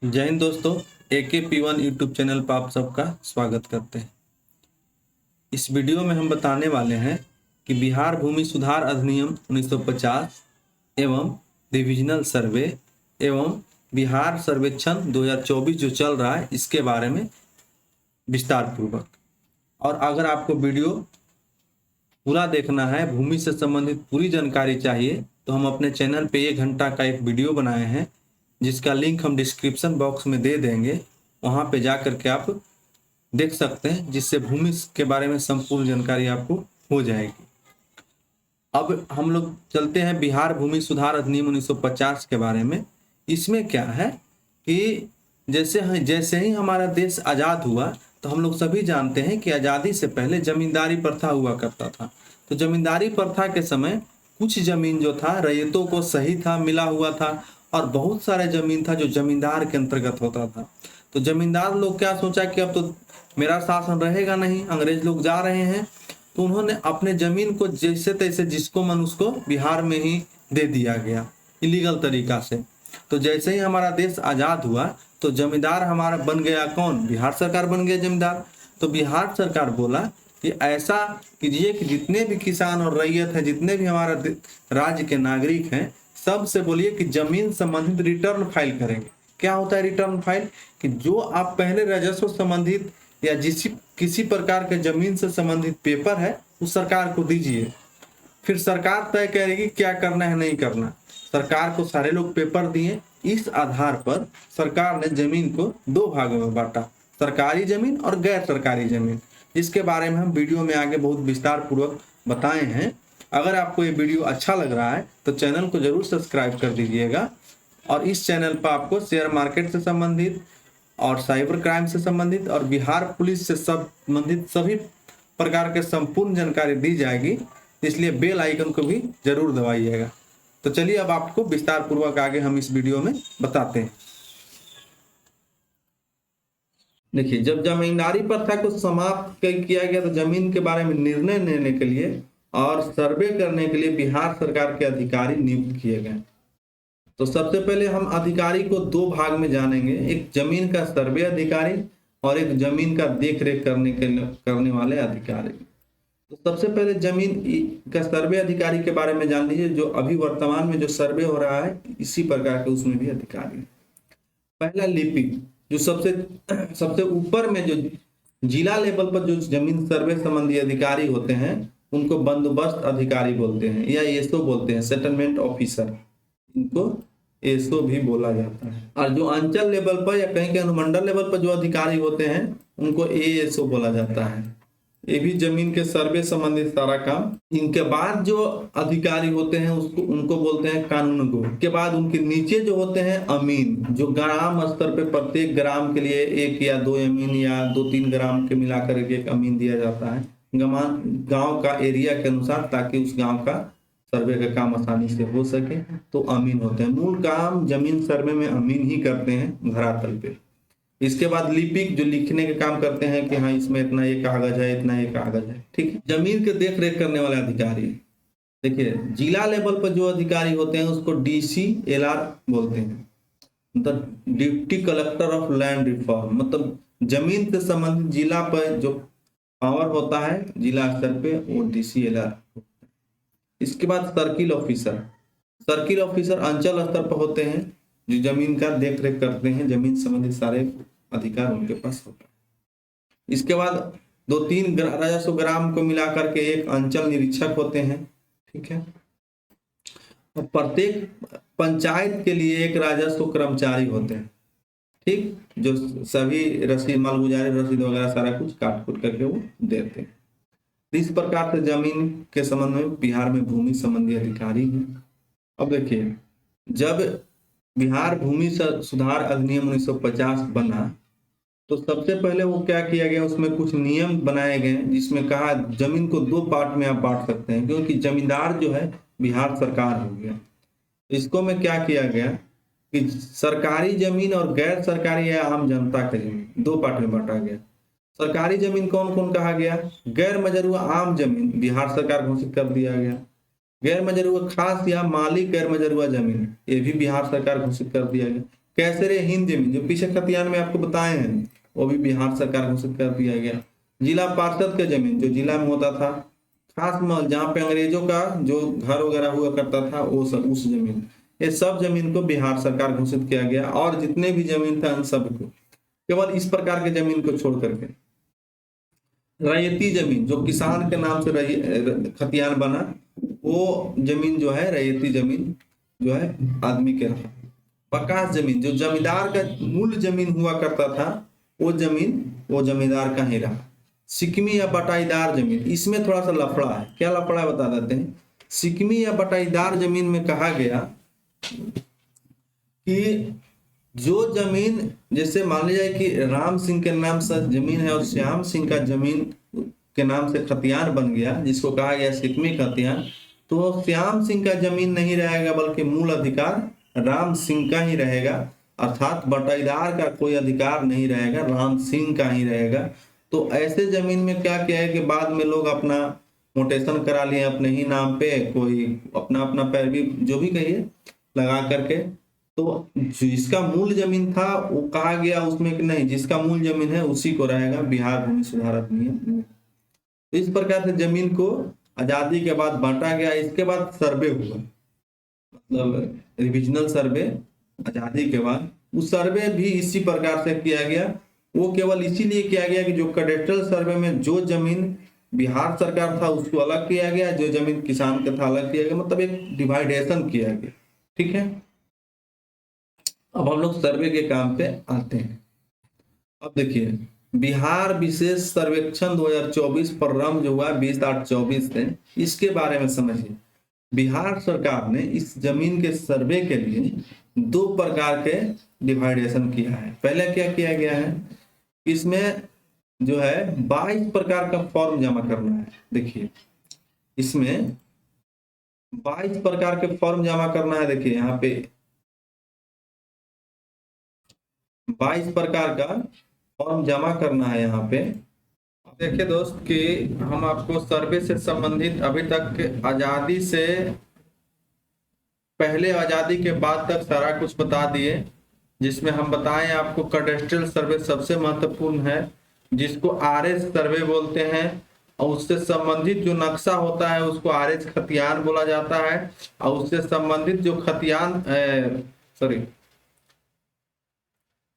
जय हिंद दोस्तों। AKP1 YouTube channel पर आप सबका स्वागत करते हैं। इस वीडियो में हम बताने वाले हैं कि बिहार भूमि सुधार अधिनियम 1950 एवं डिविजनल सर्वे एवं बिहार सर्वेक्षण 2024 जो चल रहा है इसके बारे में विस्तार पूर्वक। और अगर आपको वीडियो पूरा देखना है, भूमि से संबंधित पूरी जानकारी चाहिए, तो हम अपने चैनल पे 1 घंटा का एक वीडियो बनाए हैं जिसका लिंक हम डिस्क्रिप्शन बॉक्स में दे देंगे। वहाँ पे जा करके आप देख सकते हैं, जिससे भूमि के बारे में संपूर्ण जानकारी आपको हो जाएगी। अब हम लोग चलते हैं बिहार भूमि सुधार अधिनियम 1950 के बारे में। इसमें क्या है कि जैसे ही हमारा देश आज़ाद हुआ तो हम लोग सभी जानते हैं कि आज़ादी से पहले जमींदारी प्रथा हुआ करता था। तो जमींदारी प्रथा के समय कुछ जमीन जो था रैयतों को सही था, मिला हुआ था, और बहुत सारे जमीन था जो जमींदार के अंतर्गत होता था। तो जमींदार लोग क्या सोचा कि अब तो मेरा शासन रहेगा नहीं, अंग्रेज लोग जा रहे हैं, तो उन्होंने अपने जमीन को जैसे तैसे जिसको मन उसको बिहार में ही दे दिया गया इलीगल तरीका से। तो जैसे ही हमारा देश आज़ाद हुआ तो जमींदार हमारा बन गया कौन? बिहार सरकार बन गया जमींदार। तो बिहार सरकार बोला कि ऐसा कीजिए कि जितने भी किसान और रैयत हैं, जितने भी हमारा राज्य के नागरिक हैं, सबसे बोलिए कि जमीन संबंधित रिटर्न फाइल करेंगे। क्या होता है रिटर्न फाइल? कि जो आप पहले राजस्व संबंधित या किसी प्रकार के जमीन से संबंधित पेपर है उस सरकार को दीजिए। फिर सरकार तय करेगी क्या करना है नहीं करना। सरकार को सारे लोग पेपर दिए। इस आधार पर सरकार ने जमीन को 2 भागों में बांटा, सरकारी जमीन और गैर सरकारी जमीन, जिसके बारे में हम वीडियो में आगे बहुत विस्तार पूर्वक बताए हैं। अगर आपको ये वीडियो अच्छा लग रहा है तो चैनल को जरूर सब्सक्राइब कर दीजिएगा। और इस चैनल पर आपको शेयर मार्केट से संबंधित और साइबर क्राइम से संबंधित और बिहार पुलिस से संबंधित सभी प्रकार के संपूर्ण जानकारी दी जाएगी, इसलिए बेल आइकन को भी जरूर दबाइएगा। तो चलिए अब आपको विस्तार पूर्वक आगे हम इस वीडियो में बताते हैं। देखिए, जब जमींदारी प्रथा को समाप्त किया गया तो जमीन के बारे में निर्णय लेने के लिए और सर्वे करने के लिए बिहार सरकार के अधिकारी नियुक्त किए गए। तो सबसे पहले हम अधिकारी को 2 भाग में जानेंगे, एक जमीन का सर्वे अधिकारी और एक जमीन का देखरेख करने वाले अधिकारी। तो सबसे पहले जमीन का सर्वे अधिकारी के बारे में जान लीजिए। जो अभी वर्तमान में जो सर्वे हो रहा है इसी प्रकार के उसमें भी अधिकारी। पहला लिपिक, जो सबसे ऊपर में जो जिला लेवल पर जो जमीन सर्वे संबंधी अधिकारी होते हैं उनको बंदोबस्त अधिकारी बोलते हैं या एसओ बोलते हैं, सेटलमेंट ऑफिसर, इनको एसओ भी बोला जाता है। और जो अंचल लेवल पर या कहीं के अनुमंडल लेवल पर जो अधिकारी होते हैं उनको एएसओ बोला जाता है। ये भी जमीन के सर्वे संबंधित सारा काम। इनके बाद जो अधिकारी होते हैं उनको बोलते हैं कानूनगो। के बाद उनके नीचे जो होते हैं अमीन, जो ग्राम स्तर पे प्रत्येक ग्राम के लिए 1 या 2 अमीन या 2-3 ग्राम के मिलाकर एक अमीन दिया जाता है गांव का एरिया के अनुसार, ताकि उस गांव का सर्वे का काम आसानी से हो सके। तो अमीन होते हैं। मूल काम जमीन सर्वे में अमीन ही करते हैं धरातल पे। इसके बाद लिपिक, जो लिखने के काम करते हैं कि हाँ इसमें इतना ये कागज है, इतना ये कागज है, ठीक है। जमीन के देख रेख करने वाले अधिकारी, देखिए जिला लेवल पर जो अधिकारी होते हैं उसको DCLR बोलते हैं, मतलब deputy collector of land reform. मतलब जमीन से संबंधित जिला पर जो पावर होता है जिला स्तर पे वो DCLR। इसके बाद सर्किल ऑफिसर अंचल स्तर पर होते हैं, जो जमीन का देख रेख करते हैं, जमीन संबंधित सारे अधिकार उनके पास होता है। इसके बाद 2-3 राजस्व ग्राम को मिलाकर के एक अंचल निरीक्षक होते हैं, ठीक है। और प्रत्येक पंचायत के लिए एक राजस्व कर्मचारी होते हैं, ठीक, जो सभी रसीद, मालगुजारी रसीद वगैरह सारा कुछ काट कूट करके वो देते हैं। इस प्रकार से जमीन के संबंध में बिहार में भूमि संबंधी अधिकारी हैं। अब देखिए, जब बिहार भूमि सुधार अधिनियम 1950 बना तो सबसे पहले वो क्या किया गया, उसमें कुछ नियम बनाए गए जिसमें कहा जमीन को 2 पार्ट में आप बांट सकते हैं, क्योंकि जमींदार जो है बिहार सरकार हो गया। इसको में क्या किया गया कि सरकारी जमीन और गैर सरकारी या आम जनता की जमीन 2 पार्ट में बांटा गया। सरकारी जमीन कौन कौन कहा गया? गैर मजरूआ आम जमीन बिहार सरकार घोषित कर दिया गया। गैर मजरूआ खास या मालिक गैर मजरूआ जमीन, ये भी बिहार सरकार घोषित कर दिया गया। कैसरे हिंद जमीन जो पीछे खतियान में आपको बताए हैं वो भी बिहार सरकार घोषित कर दिया गया। जिला पार्षद का जमीन जो जिला में होता था, खास महल जहाँ पे अंग्रेजों का जो घर वगैरह हुआ करता था वो सब, उस जमीन, ये सब जमीन को बिहार सरकार घोषित किया गया। और जितने भी जमीन था उन सबको, केवल इस प्रकार के जमीन को छोड़ करके रैयती जमीन जो किसान के नाम से खतियान बना, वो जमीन जो है रैयती जमीन जो है आदमी के रहा। बकास जमीन जो जमींदार का मूल जमीन हुआ करता था, वो जमीन वो जमींदार का ही रहा। सिकमी या बटाईदार जमीन, इसमें थोड़ा सा लफड़ा है। क्या लफड़ा है बता देते हैं। सिकमी या बटाईदार जमीन में कहा गया कि जो जमीन, जैसे मान लिया जाए कि राम सिंह के नाम से जमीन है और श्याम सिंह का जमीन के नाम से खतियान बन गया, जिसको कहा गया सिकमी खतियान, तो श्याम सिंह का जमीन नहीं रहेगा बल्कि मूल अधिकार राम सिंह का ही रहेगा। अर्थात बटाईदार का कोई अधिकार नहीं रहेगा, राम सिंह का ही रहेगा। तो ऐसे जमीन में क्या किया है कि बाद में लोग अपना मोटेशन करा लिए अपने ही नाम पे, कोई अपना अपना पैरवी जो भी कहिए लगा करके। तो जिसका मूल जमीन था वो कहा गया उसमें कि नहीं, जिसका मूल जमीन है उसी को रहेगा, बिहार भूमि सुधार अधिनियम। तो इस प्रकार से जमीन को आजादी के बाद बांटा गया। इसके बाद सर्वे हुआ, मतलब रिविजनल सर्वे आजादी के बाद। उस सर्वे भी इसी प्रकार से किया गया। वो केवल इसीलिए किया गया कि जो कैडेस्ट्रल सर्वे में जो जमीन बिहार सरकार था उसको अलग किया गया, जो जमीन किसान का था अलग किया गया, मतलब एक डिवाइडेशन किया गया। ठीक है, अब हम लोग सर्वे के काम पे आते हैं। अब देखिए, बिहार विशेष सर्वेक्षण 2024 प्रारंभ जो हुआ 20/8/24 से, इसके बारे में समझिए। बिहार सरकार ने इस जमीन के सर्वे के लिए 2 प्रकार के डिवाइडेशन किया है। पहले क्या किया गया है, इसमें जो है 22 प्रकार का फॉर्म जमा करना है। देखिए, इसमें 22 प्रकार के फॉर्म जमा करना है। देखिए यहाँ पे 22 प्रकार का फॉर्म जमा करना है यहाँ पे। देखिए दोस्त कि हम आपको सर्वे से संबंधित अभी तक आजादी से पहले, आजादी के बाद तक सारा कुछ बता दिए, जिसमें हम बताएं आपको कैडेस्ट्रल सर्वे सबसे महत्वपूर्ण है, जिसको आरएस सर्वे बोलते हैं। और उससे संबंधित जो नक्शा होता है उसको आरएस खतियान बोला जाता है। और उससे संबंधित जो खतियान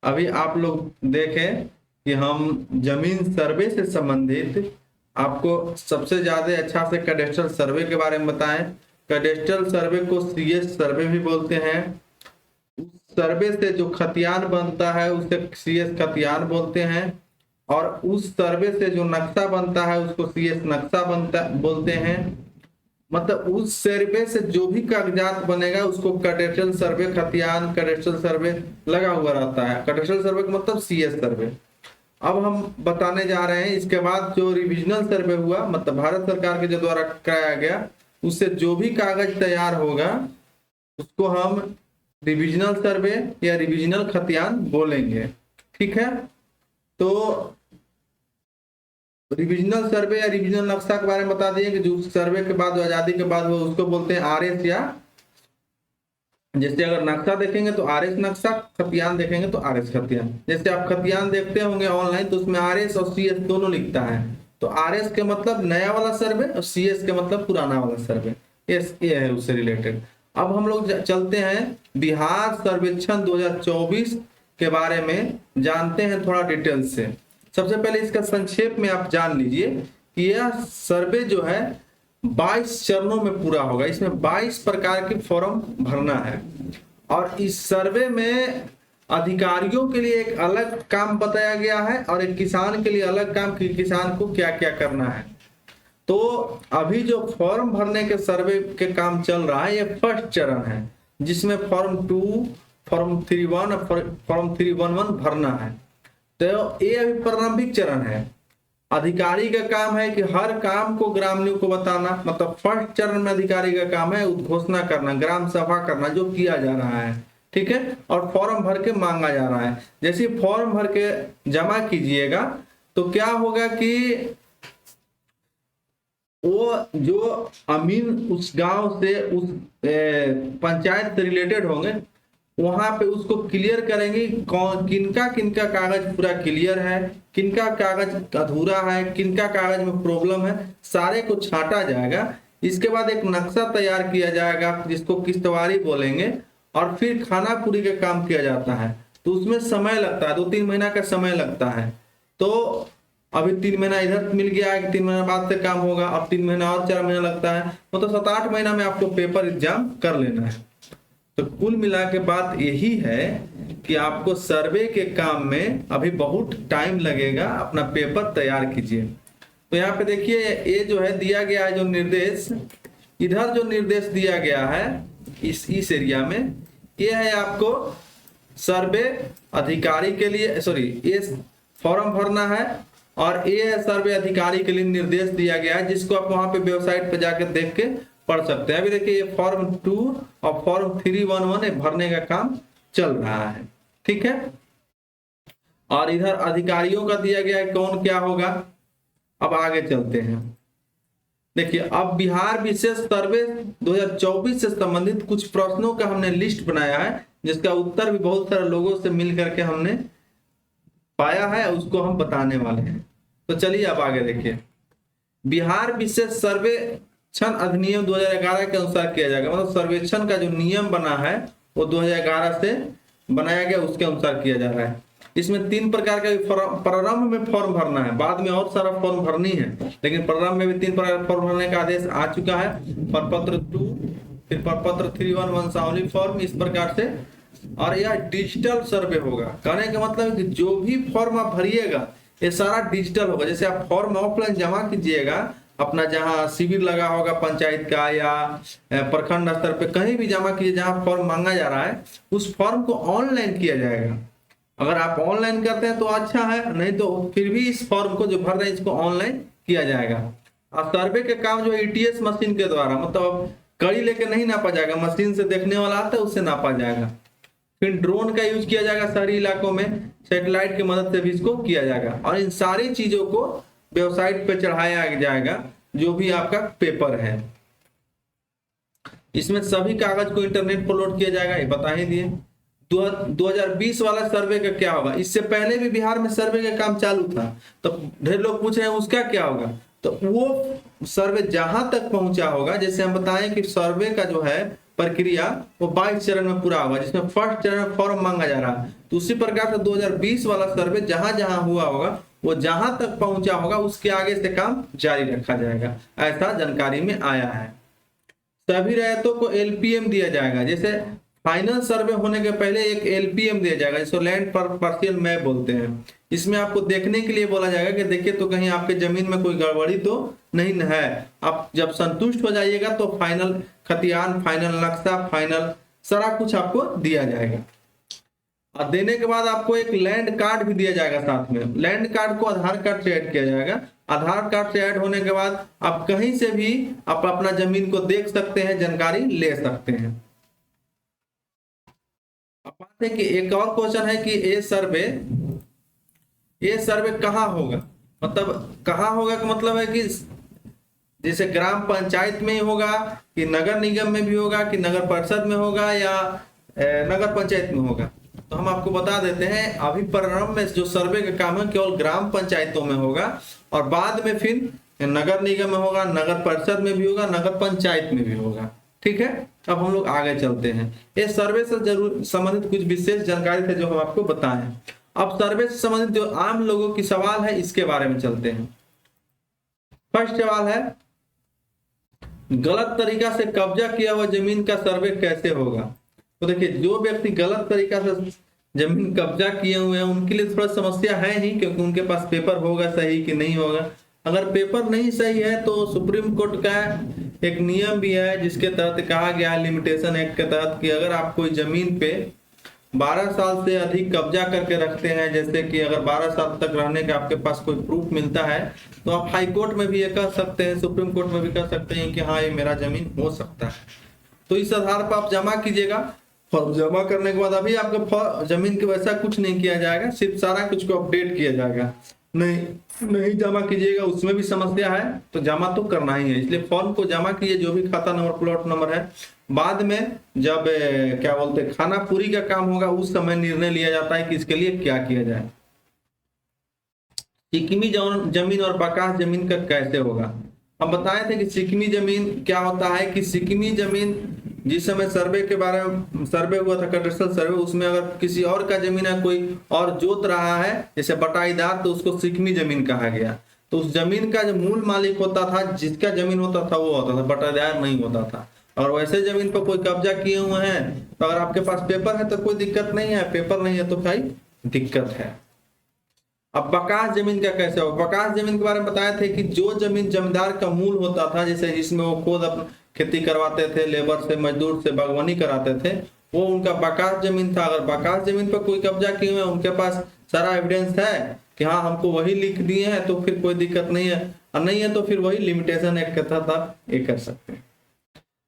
अभी आप लोग देखें कि हम जमीन सर्वे से संबंधित आपको सबसे ज्यादा अच्छा से कैडेस्ट्रल सर्वे के बारे में बताएं। कैडेस्ट्रल सर्वे को सीएस सर्वे भी बोलते हैं। उस सर्वे से जो खतियान बनता है उसे सीएस खतियान बोलते हैं। और उस सर्वे से जो नक्शा बनता है उसको सीएस नक्शा बोलते हैं। मतलब उस सर्वे से जो भी कागजात बनेगा उसको कैडेस्ट्रल सर्वे खतियान कैडेस्ट्रल सर्वे लगा हुआ रहता है। कैडेस्ट्रल सर्वे का मतलब सीएस सर्वे। अब हम बताने जा रहे हैं इसके बाद जो रिविजनल सर्वे हुआ, मतलब भारत सरकार के जो द्वारा कराया गया, उससे जो भी कागज तैयार होगा उसको हम रिविजनल सर्वे या रिविजनल खतियान बोलेंगे। ठीक है, तो रिविजनल सर्वे या रिविजनल नक्शा के बारे में बता दिए कि जो सर्वे के बाद आजादी के बाद वो उसको बोलते हैं आरएस, या जैसे अगर नक्शा देखेंगे तो आरएस नक्शा, खतियान देखेंगे तो आरएस खतियान। जैसे आप खतियान देखते होंगे ऑनलाइन तो उसमें आरएस और सीएस दोनों लिखता है। तो आरएस के मतलब नया वाला सर्वे और सीएस के मतलब पुराना वाला सर्वे, ये है उससे रिलेटेड। अब हम लोग चलते हैं बिहार सर्वेक्षण 2024 के बारे में जानते हैं थोड़ा डिटेल से। सबसे पहले इसका संक्षेप में आप जान लीजिए कि यह सर्वे जो है 22 चरणों में पूरा होगा। इसमें 22 प्रकार के फॉर्म भरना है। और इस सर्वे में अधिकारियों के लिए एक अलग काम बताया गया है और एक किसान के लिए अलग काम कि किसान को क्या क्या करना है। तो अभी जो फॉर्म भरने के सर्वे के काम चल रहा है, ये फर्स्ट चरण है, जिसमें फॉर्म 2, फॉर्म 3.1 और फॉर्म 3.11 भरना है। तो ये अभी प्रारंभिक चरण है। अधिकारी का काम है कि हर काम को ग्रामीणों को बताना, मतलब फर्स्ट चरण में अधिकारी का काम है उद्घोषणा करना, ग्राम सभा करना, जो किया जा रहा है। ठीक है, और फॉर्म भर के मांगा जा रहा है। जैसे फॉर्म भर के जमा कीजिएगा तो क्या होगा कि वो जो अमीन उस गांव से उस पंचायत से रिलेटेड होंगे, वहां पे उसको क्लियर करेंगे कौन किनका किनका कागज पूरा क्लियर है, किनका कागज अधूरा है, किनका कागज में प्रॉब्लम है, सारे को छांटा जाएगा। इसके बाद एक नक्शा तैयार किया जाएगा जिसको किश्तवारी बोलेंगे, और फिर खानापुरी का काम किया जाता है। तो उसमें समय लगता है, 2-3 महीना का समय लगता है। तो अभी 3 महीना इधर मिल गया है कि 3 महीना बाद से काम होगा, अब 3 महीना और 4 महीना लगता है, तो 7-8 महीना में आपको पेपर एग्जाम कर लेना है। तो कुल मिला के बात यही है कि आपको सर्वे के काम में अभी बहुत टाइम लगेगा, अपना पेपर तैयार कीजिए। तो यहाँ पे देखिए ये जो है दिया गया है जो निर्देश, इधर जो निर्देश दिया गया है इस एरिया में, ये है आपको सर्वे अधिकारी के लिए, सॉरी ये फॉर्म भरना है, और ये है सर्वे अधिकारी के लिए निर्देश दिया गया है, जिसको आप वहां पे वेबसाइट पे जाकर देख के पढ़ सकते हैं। अभी देखिए ये फॉर्म 2 और फॉर्म 311 भरने का काम चल रहा है, ठीक है। और इधर अधिकारियों का दिया गया है कौन क्या होगा। अब आगे चलते हैं, देखिए अब बिहार विशेष सर्वे 2024 से संबंधित कुछ प्रश्नों का हमने लिस्ट बनाया है, जिसका उत्तर भी बहुत सारे लोगों से मिल करके हमने पाया है, उसको हम बताने वाले हैं। तो चलिए अब आगे देखिए, बिहार विशेष सर्वेक्षण अधिनियम 2011 के अनुसार किया जाएगा, मतलब सर्वेक्षण का जो नियम बना है वो 2011 से बनाया गया, उसके अनुसार किया जा रहा है। इसमें 3 प्रकार का प्रारंभ में फॉर्म भरना है, बाद में और सारा फॉर्म भरनी है, लेकिन प्रारंभ में भी 3 प्रकार फॉर्म भरने का आदेश आ चुका है। प्रपत्र 2, फिर प्रपत्र 311 वंशावली फॉर्म, इस प्रकार से। और यह डिजिटल सर्वे होगा, कहने का मतलब है कि जो भी फॉर्म आप भरिएगा ये सारा डिजिटल होगा। जैसे आप फॉर्म ऑफलाइन जमा कीजिएगा, अपना जहाँ शिविर लगा होगा पंचायत का या प्रखंड स्तर पे कहीं भी जमा कीजिए, जहाँ फॉर्म मांगा जा रहा है उस फॉर्म को ऑनलाइन किया जाएगा। अगर आप ऑनलाइन करते हैं तो अच्छा है, नहीं तो फिर भी इस फॉर्म को जो भर रहे हैं इसको ऑनलाइन किया जाएगा। और सर्वे के काम जो ईटीएस मशीन के द्वारा, मतलब कड़ी लेकर नहीं नापा जाएगा, मशीन से देखने वाला आता है उससे नापा जाएगा। फिर ड्रोन का यूज किया जाएगा शहरी इलाकों में, सैटेलाइट की मदद से भी इसको किया जाएगा। और इन सारी चीजों को वेबसाइट पे चढ़ाया जाएगा, जो भी आपका पेपर है। इसमें सभी कागज को इंटरनेट पर लोड किया जाएगा, ये बता ही दिए। 2020 वाला सर्वे का क्या होगा। इससे पहले भी बिहार में सर्वे का काम चालू था, तो ढेर लोग पूछ रहे हैं उसका क्या होगा। तो वो सर्वे जहां तक पहुंचा होगा, जैसे हम बताएं कि सर्वे का जो है प्रक्रिया वो 22 चरण में पूरा होगा, जिसमें फर्स्ट चरण में फॉर्म मांगा जा रहा है। तो उसी प्रकार से 2020 वाला सर्वे जहां जहां हुआ होगा वो जहां तक पहुंचा होगा उसके आगे से काम जारी रखा जाएगा, ऐसा जानकारी में आया है। सभी रैयतों को एलपीएम दिया जाएगा, जैसे फाइनल सर्वे होने के पहले एक एलपीएम दिया जाएगा, जिसको लैंड पार्शियल मैप बोलते हैं। इसमें आपको देखने के लिए बोला जाएगा कि देखिए तो कहीं आपके जमीन में कोई गड़बड़ी तो नहीं है। आप जब संतुष्ट हो जाइएगा तो फाइनल खतियान, फाइनल नक्शा, फाइनल सारा कुछ आपको दिया जाएगा। और देने के बाद आपको एक लैंड कार्ड भी दिया जाएगा साथ में। लैंड कार्ड को आधार कार्ड से ऐड किया जाएगा। आधार कार्ड से ऐड होने के बाद आप कहीं से भी आप अपना जमीन को देख सकते हैं, जानकारी ले सकते हैं। बात है कि एक और क्वेश्चन है कि ये सर्वे कहाँ होगा, मतलब कहाँ होगा का मतलब है कि जैसे ग्राम पंचायत में ही होगा कि नगर निगम में भी होगा कि नगर परिषद में होगा या नगर पंचायत में होगा। तो हम आपको बता देते हैं अभी प्रारंभ में जो सर्वे का काम है केवल ग्राम पंचायतों में होगा, और बाद में फिर नगर निगम में होगा, नगर परिषद में भी होगा, नगर पंचायत में भी होगा। ठीक है, अब हम लोग आगे चलते हैं। ये सर्वे से जरूर संबंधित कुछ विशेष जानकारी थे जो हम आपको बताएं। अब सर्वे से संबंधित जो आम लोगों की सवाल है इसके बारे में चलते हैं। फर्स्ट सवाल है, गलत तरीका से कब्जा किया हुआ जमीन का सर्वे कैसे होगा। तो देखिए, जो व्यक्ति गलत तरीका से जमीन कब्जा किए हुए हैं उनके लिए थोड़ा समस्या है ही, क्योंकि उनके पास पेपर होगा सही कि नहीं होगा। अगर पेपर नहीं सही है तो सुप्रीम कोर्ट का एक नियम भी है जिसके तहत कहा गया है, लिमिटेशन एक्ट के तहत, कि अगर आप कोई जमीन पे 12 साल से अधिक कब्जा करके रखते हैं, जैसे कि अगर 12 साल तक रहने का आपके पास कोई प्रूफ मिलता है, तो आप हाई कोर्ट में भी ये कह सकते हैं, सुप्रीम कोर्ट में भी कह सकते हैं कि हाँ ये मेरा जमीन हो सकता है। तो इस आधार पर आप जमा कीजिएगा। फॉर्म जमा करने के बाद अभी आपका जमीन के वैसा कुछ नहीं किया जाएगा, सिर्फ सारा कुछ को अपडेट किया जाएगा। नहीं जमा कीजिएगा उसमें भी समस्या है, तो जमा तो करना ही है। इसलिए फॉर्म को जमा कीजिए, जो भी खाता नंबर, प्लॉट नंबर है बाद में जब क्या बोलते हैं खाना पूरी का काम होगा उस समय निर्णय लिया जाता है कि इसके लिए क्या किया जाए। चिकनी जमीन और बकास जमीन का कैसे होगा। हम बताए थे कि चिकनी जमीन क्या होता है कि चिकनी जमीन जिस समय सर्वे के बारे में सर्वे हुआ था, कैडस्ट्रल सर्वे, उसमें अगर किसी और का जमीन है, कोई और जोत रहा है जैसे बटाईदार, तो उसको चिकनी जमीन कहा गया। तो उस जमीन का जो मूल मालिक होता था, जिसका जमीन होता था वो होता था, बटाईदार नहीं होता था। और वैसे जमीन पर कोई कब्जा किए हुए हैं तो अगर आपके पास पेपर है तो कोई दिक्कत नहीं है, पेपर नहीं है तो भाई दिक्कत है। अब बकास जमीन का कैसे हो। बकास जमीन के बारे में बताए थे कि जो जमीन जमींदार का मूल होता था, जैसे जिसमें वो खुद अपनी खेती करवाते थे, लेबर से, मजदूर से बागवानी कराते थे, वो उनका बकास जमीन था। अगर बकास जमीन पर कोई कब्जा किए हुए, उनके पास सारा एविडेंस है कि हाँ हमको वही लिख दिए हैं, तो फिर कोई दिक्कत नहीं है। और नहीं है तो फिर वही लिमिटेशन एक्ट के तहत आप ये कर सकते हैं।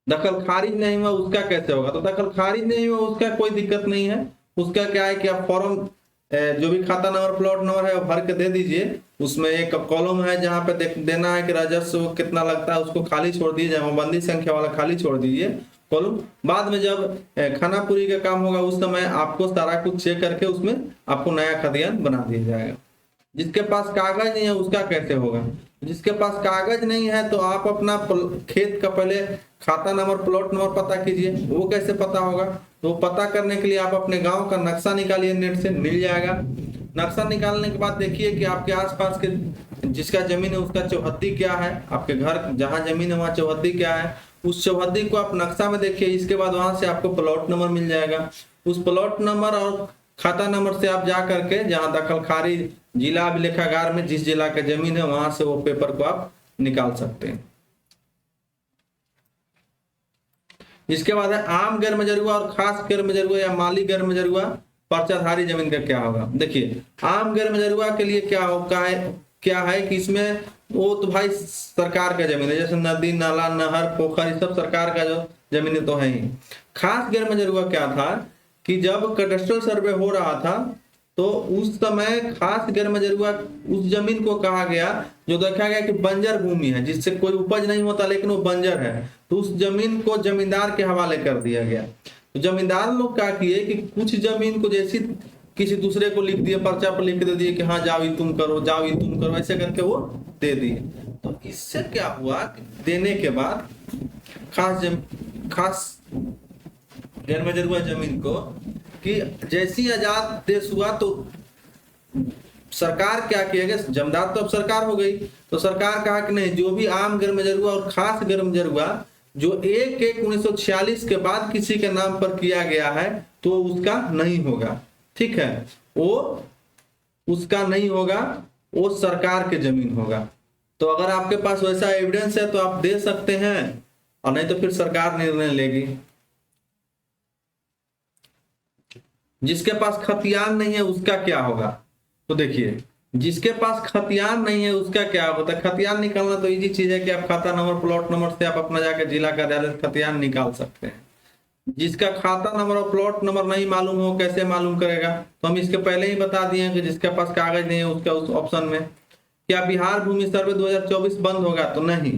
दखल खारिज नहीं हुआ उसका कैसे होगा। तो दखल खारिज नहीं हुआ उसका कोई दिक्कत नहीं है। उसका क्या है कि आप फॉर्म जो भी खाता नंबर प्लॉट नंबर है वो भर के दे दीजिए। उसमें एक कॉलम है जहाँ पे देना है कि राजस्व कितना लगता है, उसको खाली छोड़ दीजिए, जमाबंदी संख्या वाला खाली छोड़ दीजिए कॉलम। बाद में जब खाना पूरी का काम होगा उस समय आपको सारा कुछ चेक करके उसमें आपको नया खतियान बना दिया जाएगा। जिसके पास कागज नहीं है उसका कैसे होगा। जिसके पास कागज नहीं है तो आप अपना खेत का पहले खाता नंबर प्लॉट नंबर पता कीजिए। वो कैसे पता होगा, तो पता करने के लिए आप अपने गांव का नक्शा निकालिए, नेट से मिल जाएगा। नक्शा निकालने के बाद देखिए कि आपके आसपास के जिसका जमीन है उसका चौहद्दी क्या है, आपके घर जहाँ जमीन है वहाँ चौहद्दी क्या है, उस चौहद्दी को आप नक्शा में देखिए। इसके बाद वहां से आपको प्लॉट नंबर मिल जाएगा। उस प्लॉट नंबर और खाता नंबर से आप जा करके जहाँ दखल खारिज जिला अभिलेखागार में जिस जिला का जमीन है वहां से वो पेपर को आप निकाल सकते हैं। इसके बाद है आम गैर मजरूआ और खास गैर मजरूआ या माली गैर मजरूआ पर्चाधारी जमीन का क्या होगा। देखिए आम गैर मजरूआ के लिए क्या है कि इसमें वो तो भाई सरकार का जमीन है, जैसे नदी नाला नहर पोखर सब सरकार का जो जमीन तो है ही। खास गैर मजरूआ क्या था कि जब कैडस्ट्रल सर्वे हो रहा था तो उस समय खास गैर मजरूआ उस जमीन को कहा गया जो देखा गया कि बंजर भूमि है, जिससे कोई उपज नहीं होता लेकिन वो बंजर है, तो उस जमीन को जमींदार के हवाले कर दिया गया। तो जमींदार लोग क्या किए कि कुछ जमीन को जैसी किसी दूसरे को लिख दिए, पर्चा पर लिख दे दिए कि हाँ जाओ तुम करो, जाओ तुम करो, ऐसे करके वो दे दिए। तो इससे क्या हुआ, देने के बाद खास गैर मजरूआ जमीन को कि जैसी आजाद देश हुआ तो सरकार क्या किया गया, जमींदार तो अब सरकार हो गई, तो सरकार कहा कि नहीं, जो भी आम गैर मजरूआ और खास गैर मजरूआ जो 1/1/1946 के बाद किसी के नाम पर किया गया है तो उसका नहीं होगा। ठीक है, वो उसका नहीं होगा, वो सरकार के जमीन होगा। तो अगर आपके पास वैसा एविडेंस है तो आप दे सकते हैं, और नहीं तो फिर सरकार निर्णय लेगी। जिसके पास खतियान नहीं है उसका क्या होगा। तो देखिए जिसके पास खतियान नहीं है उसका क्या होता है। खतियान निकालना तो इजी चीज है कि आप खाता नंबर प्लॉट नंबर से आप अपना जाके जिला कार्यालय से खतियान निकाल सकते हैं। जिसका खाता नंबर और प्लॉट नंबर नहीं मालूम हो कैसे मालूम करेगा, तो हम इसके पहले ही बता दिए कि जिसके पास कागज नहीं है उसका उस ऑप्शन में। क्या बिहार भूमि सर्वे 2024 बंद होगा, तो नहीं,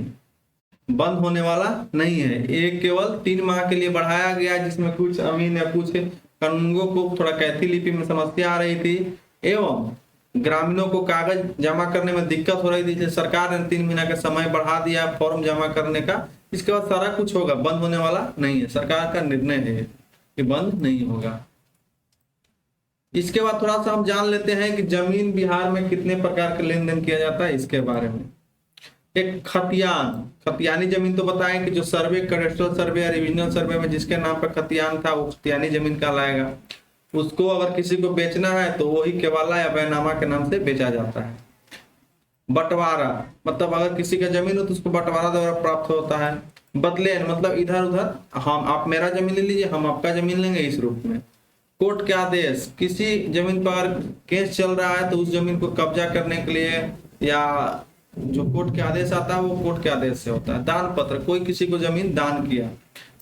बंद होने वाला नहीं है। ये केवल 3 माह के लिए बढ़ाया गया, जिसमें कुछ अमीन या कुछ कानूनों को थोड़ा कैथी लिपि में समस्या आ रही थी एवं ग्रामीणों को कागज जमा करने में दिक्कत हो रही थी, इसलिए सरकार ने 3 महीना का समय बढ़ा दिया फॉर्म जमा करने का। इसके बाद सारा कुछ होगा, बंद होने वाला नहीं है, सरकार का निर्णय है कि बंद नहीं होगा। इसके बाद थोड़ा सा हम जान लेते हैं कि जमीन बिहार में कितने प्रकार के लेन देन किया जाता है इसके बारे में। एक खतियानी जमीन तो बताएं कि जो सर्वे कैडस्ट्रल सर्वे या रिविजनल सर्वे में जिसके नाम पर खतियान था वो खतियानी जमीन कहलाएगा। उसको अगर किसी को बेचना है तो वही केवाला या बैनामा के नाम से बेचा जाता है। बंटवारा मतलब अगर किसी का जमीन हो तो उसको बंटवारा द्वारा प्राप्त होता है। बदलेन मतलब इधर उधर, हम आप मेरा जमीन ले लीजिए हम आपका जमीन लेंगे, इस रूप में। कोर्ट के आदेश, किसी जमीन पर केस चल रहा है तो उस जमीन को कब्जा करने के लिए या जो कोर्ट के आदेश आता है वो कोर्ट के आदेश से होता है। दान पत्र, कोई किसी को जमीन दान किया।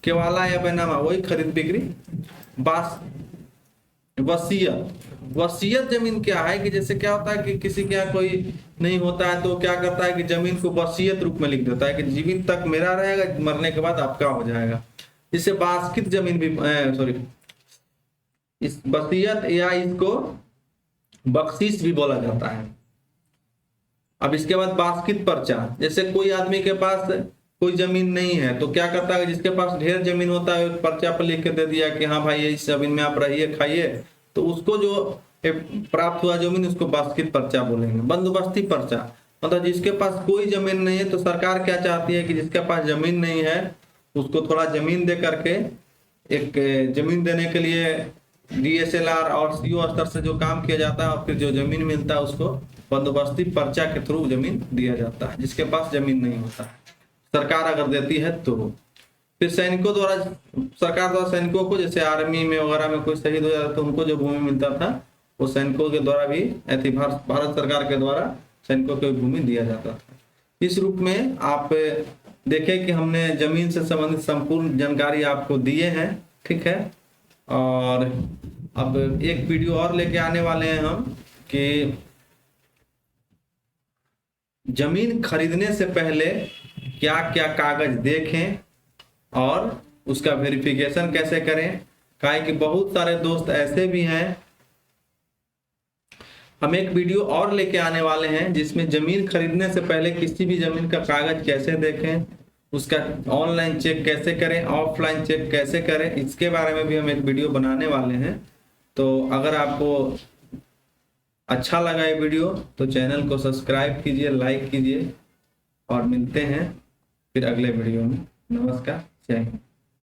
केवाला या बैनामा वही खरीद बिक्री। वसीयत जमीन क्या है कि जैसे क्या होता है कि किसी के यहाँ कोई नहीं होता है तो क्या करता है कि जमीन को वसीयत रूप में लिख देता है कि जीवित तक मेरा रहेगा, मरने के बाद आपका हो जाएगा। जिसे वास्कित जमीन भी सॉरी इस वसीयत या इसको बख्शीश भी बोला जाता है। अब इसके बाद वास्कित पर्चा, जैसे कोई आदमी के पास कोई जमीन नहीं है तो क्या करता है, जिसके पास ढेर जमीन होता है पर्चा पर लिख के दे दिया कि हाँ भाई इस जमीन में आप रहिए खाइए, तो उसको जो प्राप्त हुआ जमीन उसको वास्कित पर्चा बोलेंगे। बंदोबस्ती पर्चा मतलब जिसके पास कोई जमीन नहीं है, तो सरकार क्या चाहती है कि जिसके पास जमीन नहीं है उसको थोड़ा जमीन दे करके, एक जमीन देने के लिए DSLR और CO स्तर से जो काम किया जाता है और फिर जो जमीन मिलता है उसको बंदोबस्ती पर्चा के थ्रू जमीन दिया जाता है, जिसके पास जमीन नहीं होता है। सरकार अगर देती है तो। फिर सैनिकों द्वारा, सरकार द्वारा सैनिकों को, जैसे आर्मी में वगैरह में कोई शहीद हो जाता तो उनको जो भूमि मिलता था वो सैनिकों के द्वारा भी भारत सरकार के द्वारा सैनिकों को भूमि दिया जाता था। इस रूप में आप देखें कि हमने जमीन से संबंधित संपूर्ण जानकारी आपको दिए हैं, ठीक है। और अब एक वीडियो और लेके आने वाले हैं हम कि जमीन खरीदने से पहले क्या क्या कागज देखें और उसका वेरिफिकेशन कैसे करें। काहे कि बहुत सारे दोस्त ऐसे भी हैं, हम एक वीडियो और लेके आने वाले हैं जिसमें जमीन खरीदने से पहले किसी भी जमीन का कागज कैसे देखें, उसका ऑनलाइन चेक कैसे करें, ऑफलाइन चेक कैसे करें, इसके बारे में भी हम एक वीडियो बनाने वाले हैं। तो अगर आपको अच्छा लगा ये वीडियो तो चैनल को सब्सक्राइब कीजिए, लाइक कीजिए और मिलते हैं फिर अगले वीडियो में। नमस्कार, जय हिंद।